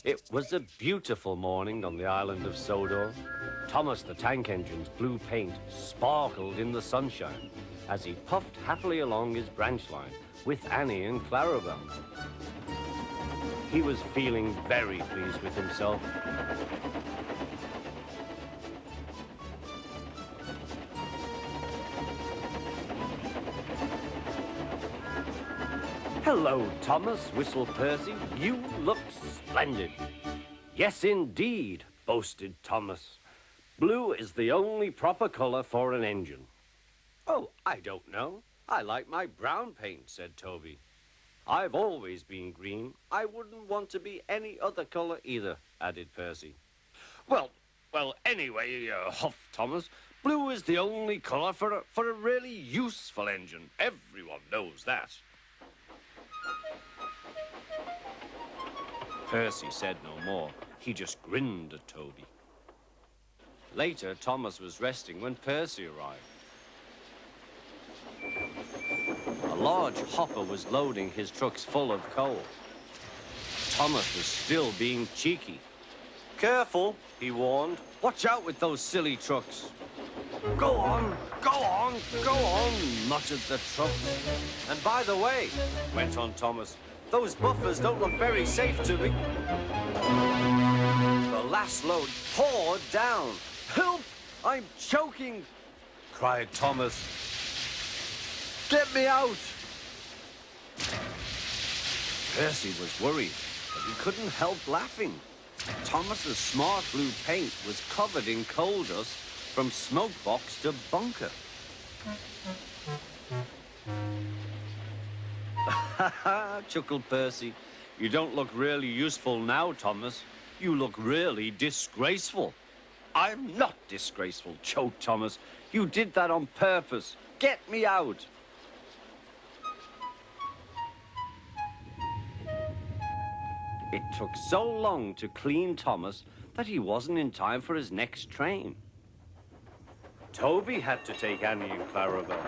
It was a beautiful morning on the island of Sodor. Thomas the Tank Engine's blue paint sparkled in the sunshine as he puffed happily along his branch line with Annie and Clarabel. He was feeling very pleased with himself. "Hello, Thomas," whistled Percy. "You look splendid." "Yes, indeed," boasted Thomas. "Blue is the only proper color for an engine." "Oh, I don't know. I like my brown paint," said Toby. "I've always been green. I wouldn't want to be any other color either," added Percy. Well, anyway, huffed Thomas, "blue is the only color for a really useful engine. Everyone knows that." Percy said no more. He just grinned at Toby. Later, Thomas was resting when Percy arrived. A large hopper was loading his trucks full of coal. Thomas was still being cheeky. "Careful," he warned. "Watch out with those silly trucks." Go on, go on, go on," muttered the trucks. "And by the way," went on Thomas, "those buffers don't look very safe to me." The last load poured down. "Help! I'm choking!" cried Thomas. "Get me out!" Percy was worried, but he couldn't help laughing. Thomas's smart blue paint was covered in coal dust from smoke box to bunker. "Ha ha," chuckled Percy. "You don't look really useful now, Thomas. You look really disgraceful." "I'm not disgraceful," choked Thomas. "You did that on purpose. Get me out." It took so long to clean Thomas that he wasn't in time for his next train. Toby had to take Annie and Clarabel.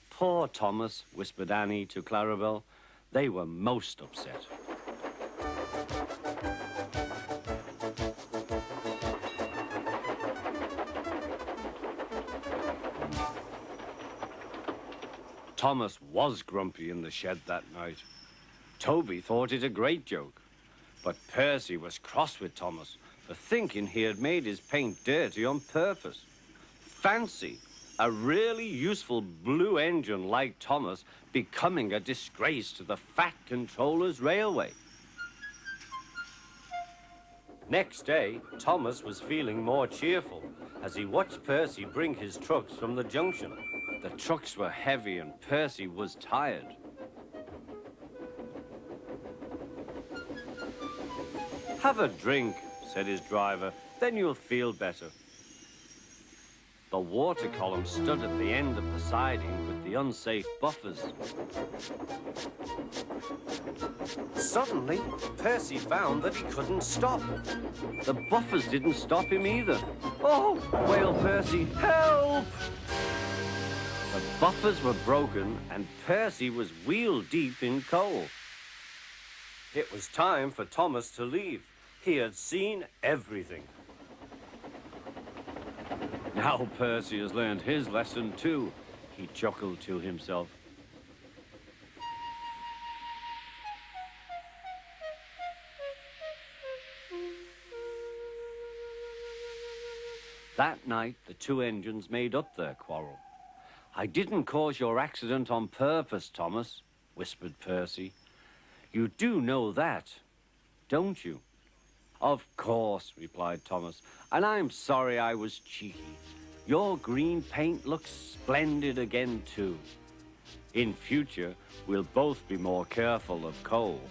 "Poor Thomas," whispered Annie to Clarabel. They were most upset. Thomas was grumpy in the shed that night. Toby thought it a great joke, but Percy was cross with Thomas for thinking he had made his paint dirty on purpose. Fancy a really useful blue engine like Thomas becoming a disgrace to the Fat Controller's railway. Next day, Thomas was feeling more cheerful as he watched Percy bring his trucks from the junction. The trucks were heavy and Percy was tired. "Have a drink," said his driver, "then you'll feel better." The water column stood at the end of the siding with the unsafe buffers. Suddenly, Percy found that he couldn't stop. The buffers didn't stop him either. "Oh!" wailed Percy. "Help!" The buffers were broken and Percy was wheel-deep in coal. It was time for Thomas to leave. He had seen everything. "Now Percy has learned his lesson too," he chuckled to himself. That night, the two engines made up their quarrel. "I didn't cause your accident on purpose, Thomas," whispered Percy. "You do know that, don't you?" "Of course," replied Thomas, "and I'm sorry I was cheeky. Your green paint looks splendid again, too. In future, we'll both be more careful of coal."